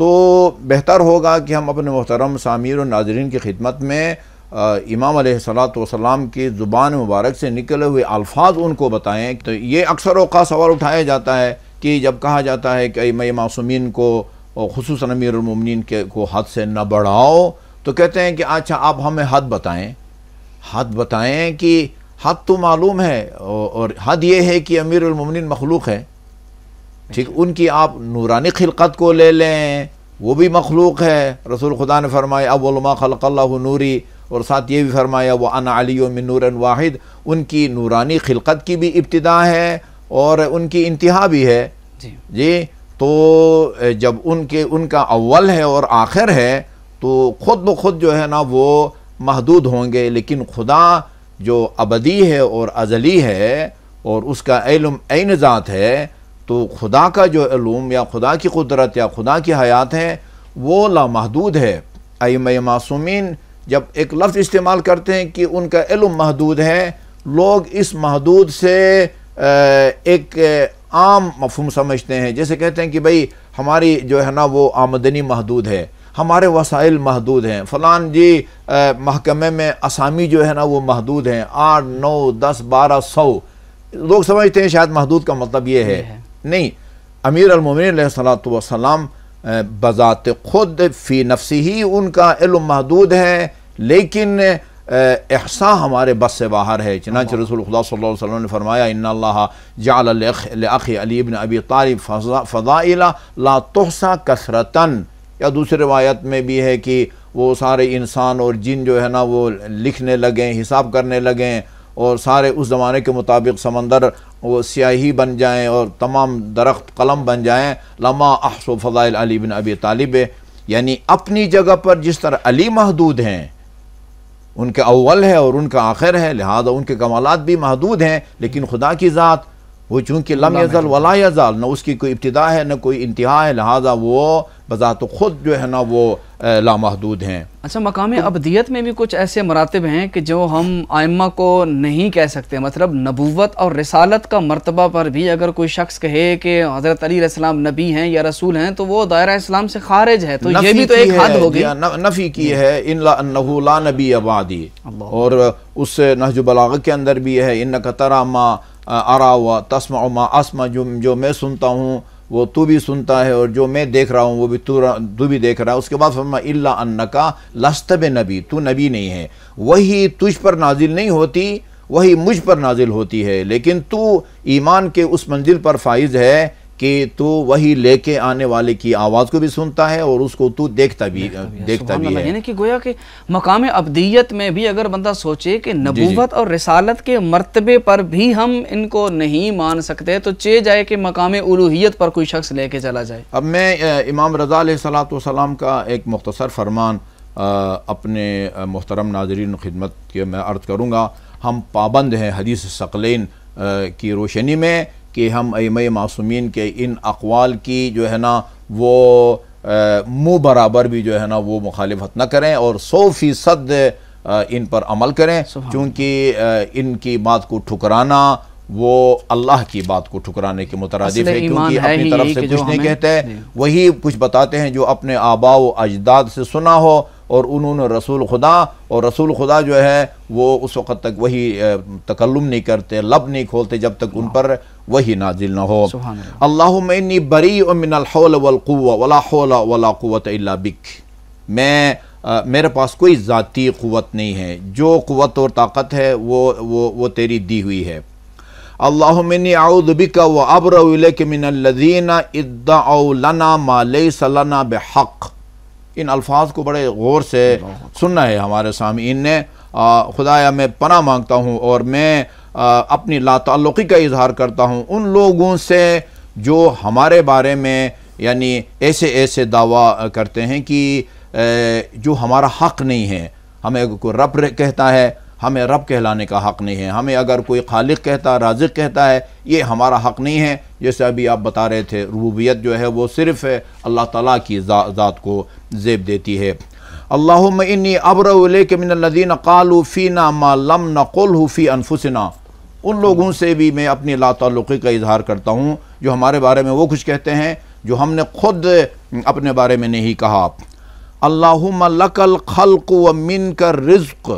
تو بہتر ہوگا کہ ہم اپنے محترم سامعین و ناظرین کی خدمت میں امام علیہ الصلوۃ والسلام کی زبان مبارک سے نکلے ہوئے الفاظ ان کو بتائیں۔ تو یہ اکثر اوقات سوال اٹھایا جاتا ہے کہ جب کہا جاتا ہے کہ ائمہ معصومین کو خصوصاً امیر المومنین کو حد سے نہ بڑھاؤ، تو کہتے ہیں کہ اچھا آپ ہمیں حد بتائیں کہ حد تو معلوم ہے، اور حد یہ ہے کہ امیر المومنین مخلوق ہے، ٹھیک، ان کی آپ نورانی خلقت کو لے لیں، وہ بھی مخلوق ہے۔ رسول خدا نے فرمایا اول ما خلق اللہ نوری، اور ساتھ یہ بھی فرمایا وَأَنَا عَلِيٌّ مِّن نُورٍ وَاحِدٍ، ان کی نورانی خلقت کی بھی ابتدا ہے اور ان کی انتہا بھی ہے جی۔ تو جب ان کا اول ہے اور آخر ہے تو خود بخود جو ہے نا وہ محدود ہوں گے، لیکن خدا جو ابدی ہے اور ازلی ہے اور اس کا علم عین ذات ہے، تو خدا کا جو علوم یا خدا کی قدرت یا خدا کی حیات ہے وہ لامحدود ہے۔ ائمہ معصومین جب ایک لفظ استعمال کرتے ہیں کہ ان کا علم محدود ہے، لوگ اس محدود سے ایک عام مفہوم سمجھتے ہیں، جیسے کہتے ہیں کہ بھئی ہماری جو ہے نا وہ آمدنی محدود ہے، ہمارے وسائل محدود ہیں، فلان جی محکمے میں اسامی جو ہے نا وہ محدود ہیں، 8 9 10 12 100 لوگ سمجھتے ہیں شاید محدود کا مطلب یہ ہے۔ نہیں، امیر المومنین علیہ الصلوۃ والسلام بذات خود فی نفسی ہی ان کا علم محدود ہے، لیکن احصاء ہمارے بس سے باہر ہے۔ چنانچہ رسول خدا صلی اللہ علیہ وسلم نے فرمایا ان اللہ جعل لأخی علی بن ابی طالب فضائل لا تحصى کثرتاً، یا دوسری روایت میں بھی ہے کہ وہ سارے انسان اور جن جو ہے نا وہ لکھنے لگیں، حساب کرنے لگیں، اور سارے اس زمانے کے مطابق سمندر وہ سیاہی بن جائیں اور تمام درخت قلم بن جائیں، لما احصوا فضائل علی بن ابی طالب، یعنی اپنی جگہ پر جس طرح علی محدود ہیں، ان کے اول ہے اور ان کا آخر ہے، لہذا ان کے کمالات بھی محدود ہیں، لیکن خدا کی ذات وہ چونکہ لم یزل ولا یزال، نہ اس کی کوئی ابتدا ہے نہ کوئی انتہا ہے، لہذا وہ بذات خود جو ہے نا وہ لامحدود ہیں۔ اچھا، مقام ابدیت میں بھی کچھ ایسے مراتب ہیں کہ جو ہم ائمہ کو نہیں کہہ سکتے، مطلب نبوت اور رسالت کا مرتبہ پر بھی اگر کوئی شخص کہے کہ حضرت علی علیہ السلام نبی ہیں یا رسول ہیں تو وہ دائرہ اسلام سے خارج ہے، تو یہ بھی تو ایک حد ہو گئی، نفی کی ہے، انہ لا نبی بعدی، اور اس نہج البلاغہ کے اندر بھی ہے انک تری ما ارا و تسمع ما اسمع، جو میں سنتا ہوں وہ تو بھی سنتا ہے، اور جو میں دیکھ رہا ہوں وہ بھی تو بھی دیکھ رہا ہے۔ اس کے بعد فرمایا الا انک لست بنبی، تو نبی نہیں ہے، وہی تجھ پر نازل نہیں ہوتی، وہی مجھ پر نازل ہوتی ہے، لیکن تو ایمان کے اس منزل پر فائز ہے کہ تو وہی لے کے آنے والے کی آواز کو بھی سنتا ہے اور اس کو تو دیکھتا بھی ہے۔ یعنی کہ گویا کہ مقام ابدیت میں بھی اگر بندہ سوچے کہ نبوت اور رسالت کے مرتبے پر بھی ہم ان کو نہیں مان سکتے، تو چے جائے کہ مقام الوہیت پر کوئی شخص لے کے چلا جائے۔ اب میں امام رضا علیہ السلام کا ایک مختصر فرمان اپنے محترم ناظرین خدمت کے میں عرض کروں گا۔ ہم پابند ہیں حدیث ثقلین کی روشنی میں کہ ہم ائمہ معصومین کے ان اقوال کی جو ہے نا وہ منہ برابر بھی جو ہے نا وہ مخالفت نہ کریں، اور 100% ان پر عمل کریں، چونکہ ان کی بات کو ٹھکرانا وہ اللہ کی بات کو ٹھکرانے کے مترادف ہے، کیونکہ اپنی طرف سے کچھ نہیں کہتے، وہی کچھ بتاتے ہیں جو اپنے آباء و اجداد سے سنا ہو، اور انہوں نے رسول خدا، اور رسول خدا جو ہے وہ اس وقت تک وہی تکلم نہیں کرتے، لب نہیں کھولتے جب تک ان پر وہی نازل نہ ہو۔ اللہم انی بریء من الحول والقوة ولا حول ولا قوة الا بک، میرے پاس کوئی ذاتی قوت نہیں ہے، جو قوت اور طاقت ہے وہ تیری دی ہوئی ہے۔ اللہم انی اعوذ بک وابرأ الیک من الذین ادعوا لنا ما لیس لنا بحق۔ ان الفاظ کو بڑے غور سے سننا ہے ہمارے سامعین نے۔ خدایا میں پناہ مانگتا ہوں اور میں اپنی لا تعلقی کا اظہار کرتا ہوں ان لوگوں سے جو ہمارے بارے میں یعنی ایسے دعویٰ کرتے ہیں کہ جو ہمارا حق نہیں ہے۔ ہمیں کوئی رب کہتا ہے، ہمیں رب کہلانے کا حق نہیں ہے، ہمیں اگر کوئی خالق کہتا، رازق کہتا ہے، یہ ہمارا حق نہیں ہے۔ جیسے ابھی آپ بتا رہے تھے، ربوبیت جو ہے وہ صرف اللہ تعالیٰ کی ذات کو زیب دیتی ہے۔ اللہم انی ابرأ الیک من الذین قالوا فینا ما لم نقلہ فی انفسنا، ان لوگوں سے بھی میں اپنی لا تعلقی کا اظہار کرتا ہوں جو ہمارے بارے میں وہ کچھ کہتے ہیں جو ہم نے خود اپنے بارے میں نہیں کہا۔ اللہم لکل خلق و منک الرزق،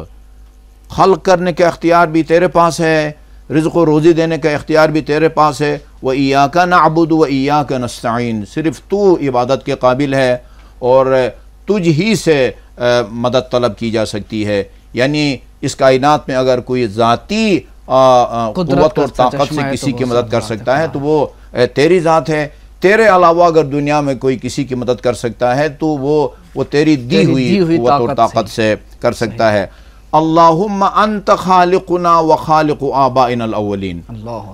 خلق کرنے کا اختیار بھی تیرے پاس ہے، رزق و روزی دینے کا اختیار بھی تیرے پاس ہے۔ وَإِيَّاكَ نَعْبُدُ وَإِيَّاكَ نَسْتَعِينُ، صرف تو عبادت کے قابل ہے اور تجھ ہی سے مدد طلب کی جا سکتی ہے۔ یعنی اس کائنات میں اگر کوئی ذاتی قوت اور طاقت سے کسی کی مدد کر سکتا ہے تو وہ تیری ذات ہے۔ تیرے علاوہ اگر دنیا میں کوئی کسی کی مدد کر سکتا ہے تو وہ تیری دی ہوئی قوت اور طاقت سے کر سکتا ہے۔ اللہم انت خالقنا و خالق آبائنا الاولین،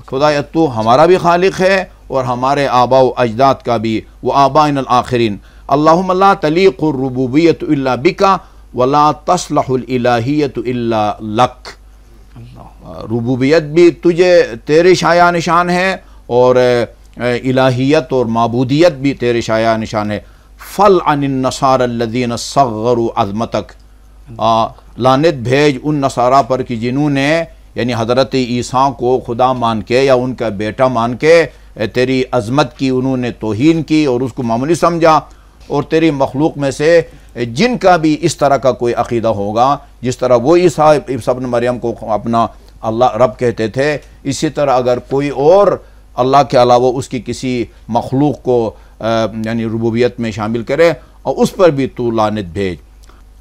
خدایا تو ہمارا بھی خالق ہے اور ہمارے آباء و اجداد کا بھی، و آبائنا الآخرین۔ اللہم لا تلیق الربوبیت الا بکا ولا تصلح الالہیت الا لک، ربوبیت بھی تجھے تیرے شایع نشان ہے اور الہیت اور معبودیت بھی تیرے شایع نشان ہے۔ فَلْعَنِ النَّصَارَى الَّذِينَ صَغَّرُوا عَظْمَتَكَ، لعنت بھیج ان نصارہ پر کہ جنہوں نے یعنی حضرت عیسیٰ کو خدا مان کے یا ان کا بیٹا مان کے تیری عظمت کی انہوں نے توہین کی اور اس کو معمولی سمجھا، اور تیری مخلوق میں سے جن کا بھی اس طرح کا کوئی عقیدہ ہوگا، جس طرح وہ عیسیٰ ابن مریم کو اپنا اللہ رب کہتے تھے، اسی طرح اگر کوئی اور اللہ کے علاوہ اس کی کسی مخلوق کو یعنی ربوبیت میں شامل کرے، اور اس پر بھی تو لعنت بھیج۔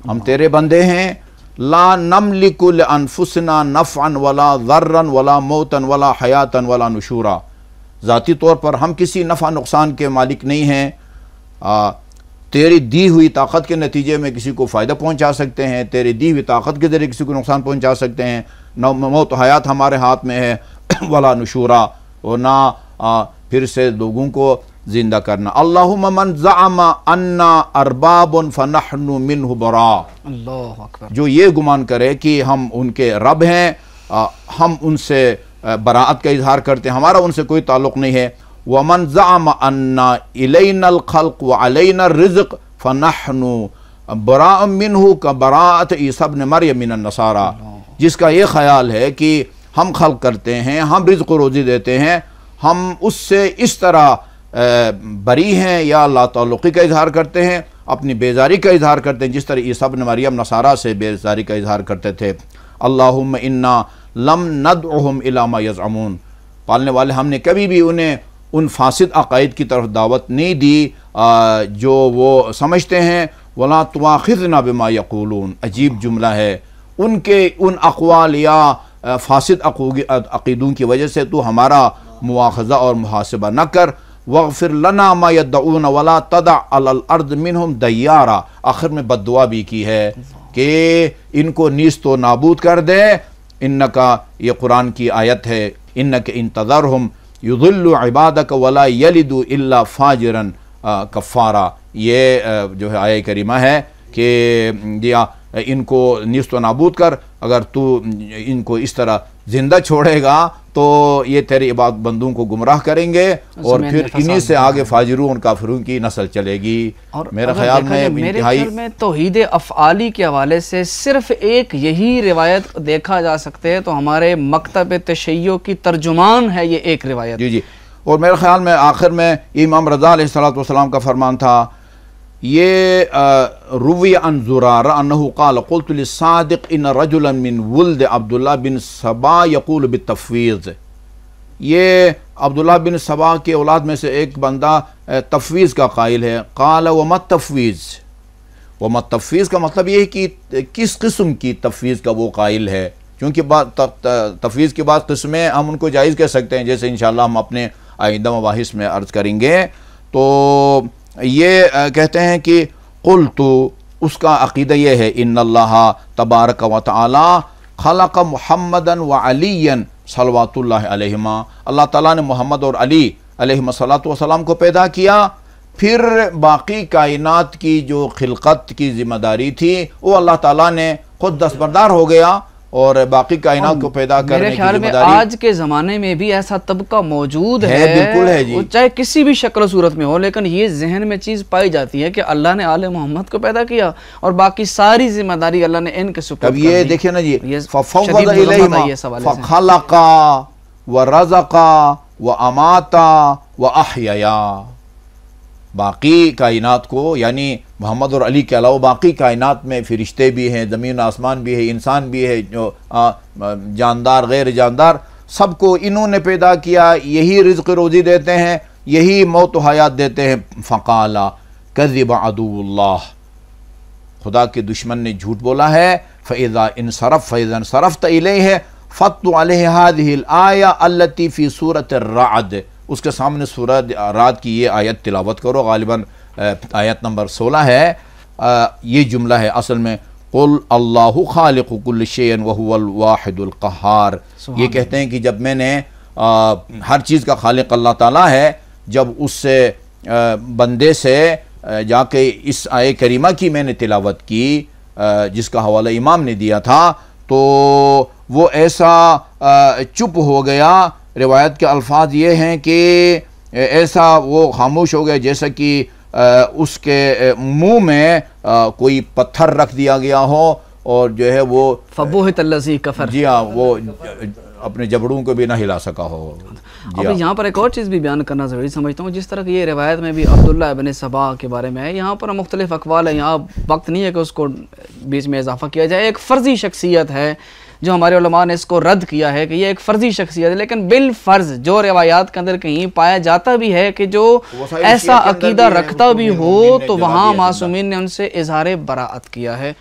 ہم تیرے بندے ہیں، لا نملک لانفسنا نفعا ولا ضرا ولا موتا ولا حیاتا ولا نشورا، ذاتی طور پر ہم کسی نفع نقصان کے مالک نہیں ہیں، تیری دی ہوئی طاقت کے نتیجے میں کسی کو فائدہ پہنچا سکتے ہیں، تیری دی ہوئی طاقت کے ذریعے کسی کو نقصان پہنچا سکتے ہیں، نہ موت و حیات ہمارے ہاتھ میں ہے، ولا نشورا، اور نہ پھر سے لوگوں کو زندہ کرنا۔ اللہم من زعم انا ارباب فنحن منہ براء، اللہ اکبر، جو یہ گمان کرے کہ ہم ان کے رب ہیں، ہم ان سے براءت کا اظہار کرتے ہیں، ہمارا ان سے کوئی تعلق نہیں ہے۔ ومن زعم انا الینا الخلق وعلینا الرزق فنحن براء منہ کبراءت عیسیٰ ابن مریم من النصارى، جس کا یہ خیال ہے کہ ہم خلق کرتے ہیں، ہم رزق و روزی دیتے ہیں، ہم اس سے اس طرح بری ہیں یا لا تعلقی کا اظہار کرتے ہیں، اپنی بیزاری کا اظہار کرتے ہیں، جس طرح عیسیٰ ابن مریم نصارہ سے بیزاری کا اظہار کرتے تھے۔ اللہم انا لم ندعہم الی ما یزعمون، پالنے والے ہم نے کبھی بھی انہیں ان فاسد عقائد کی طرف دعوت نہیں دی جو وہ سمجھتے ہیں۔ ولا تواخذنا بما یقولون، عجیب جملہ ہے، ان کے ان اقوال یا فاسد عقیدوں کی وجہ سے تو ہمارا مواخذہ اور محاسبہ نہ کر۔ واغفر لنا ما يدعون ولا تدع على الارض منهم دیارا، آخر میں بد دعا بھی کی ہے کہ ان کو نیست و نابود کر دے۔ انکا، یہ قرآن کی آیت ہے، انک ان تذرهم یضل عبادک ولا یلد الا فاجرا کفارا، یہ جو ہے آیہ کریمہ ہے کہ ان کو نیست و نابود کر، اگر تو ان کو اس طرح زندہ چھوڑے گا تو یہ تیرے عباد بندوں کو گمراہ کریں گے اور پھر انہی سے آگے فاجروں اور کافروں کی نسل چلے گی۔ اور میرے خیال میں توحید افعالی کے حوالے سے صرف ایک یہی روایت دیکھا جا سکتے ہے تو ہمارے مکتب تشیع کی ترجمان ہے یہ ایک روایت۔ جی، اور میرے خیال میں آخر میں امام رضا علیہ السلام کا فرمان تھا، یہ روی عن زرارہ انہو قال قلت للصادق ان رجلا من ولد عبداللہ بن سبا یقول بالتفویض، یہ عبداللہ بن سبا کے اولاد میں سے ایک بندہ تفویض کا قائل ہے۔ قال وما التفویض، وما التفویض کا مطلب یہ ہے کہ کس قسم کی تفویض کا وہ قائل ہے، کیونکہ تفویض کی بعض قسمیں ہم ان کو جائز کہہ سکتے ہیں، جیسے انشاءاللہ ہم اپنے آئندہ مباحث میں عرض کریں گے۔ تو یہ کہتے ہیں کہ قلت، اس کا عقیدہ یہ ہے، ان اللہ تبارک و تعالی خلق محمدا و علی صلوات اللہ علیہما، اللہ تعالیٰ نے محمد اور علی علیہم السلام کو پیدا کیا، پھر باقی کائنات کی جو خلقت کی ذمہ داری تھی وہ اللہ تعالیٰ نے خود دستبردار ہو گیا اور باقی کائنات کو پیدا کرنے کی ذمہ داری۔ میرے خیال میں آج کے زمانے میں بھی ایسا طبقہ موجود ہے، بالکل ہے جی، چاہے کسی بھی شکل و صورت میں ہو، لیکن یہ ذہن میں چیز پائی جاتی ہے کہ اللہ نے آل محمد کو پیدا کیا اور باقی ساری ذمہ داری اللہ نے ان کے سپرد کر دی۔ اب یہ دیکھیں نا جی، فَفَوَّضَ إِلَيْهِمَا فَخَلَقَ وَرَزَقَ وَأَمَاتَ وَأَحْيَيَا، باقی کائنات کو، یعنی محمد اور علی کے علاوہ باقی کائنات میں فرشتے بھی ہیں، زمین آسمان بھی ہے، انسان بھی ہے، جو جاندار غیر جاندار، سب کو انہوں نے پیدا کیا، یہی رزق روزی دیتے ہیں، یہی موت و حیات دیتے ہیں۔ فقالا کذب عدو اللہ، خدا کے دشمن نے جھوٹ بولا ہے۔ فَإِذَا انصرفت الیہ فَاتْلُ علیہ هذه الآیہ التي فی سورۃ الرعد، اس کے سامنے سورہ رعد کی یہ آیت تلاوت کرو، غالباً آیت نمبر 16 ہے۔ یہ جملہ ہے اصل میں قل اللہ خالق کل شیء وہو الواحد القہار۔ یہ کہتے ہیں کہ جب میں نے ہر چیز کا خالق اللہ تعالیٰ ہے، جب اس سے بندے سے جا کے اس آیہ کریمہ کی میں نے تلاوت کی، جس کا حوالہ امام نے دیا تھا، تو وہ ایسا چپ ہو گیا، روایت کے الفاظ یہ ہیں کہ ایسا وہ خاموش ہو گیا جیسا کہ اس کے منہ میں کوئی پتھر رکھ دیا گیا ہو، اور جو ہے وہ فبہت الذی کفر، جی ہاں، وہ اپنے جبڑوں کو بھی نہ ہلا سکا ہو۔ اب یہاں پر ایک اور چیز بھی بیان کرنا ضروری سمجھتا ہوں، جس طرح کہ یہ روایت میں بھی عبداللہ ابن سبا کے بارے میں ہے، یہاں پر مختلف اقوال ہیں، یہاں وقت نہیں ہے کہ اس کو بیچ میں اضافہ کیا جائے۔ ایک فرضی شخصیت ہے جو ہمارے علماء نے اس کو رد کیا ہے کہ یہ ایک فرضی شخصیت ہے، لیکن بالفرض جو روایات کے اندر کہیں پایا جاتا بھی ہے کہ جو ایسا عقیدہ رکھتا بھی ہو تو وہاں معصومین نے ان سے اظہار براءت کیا ہے۔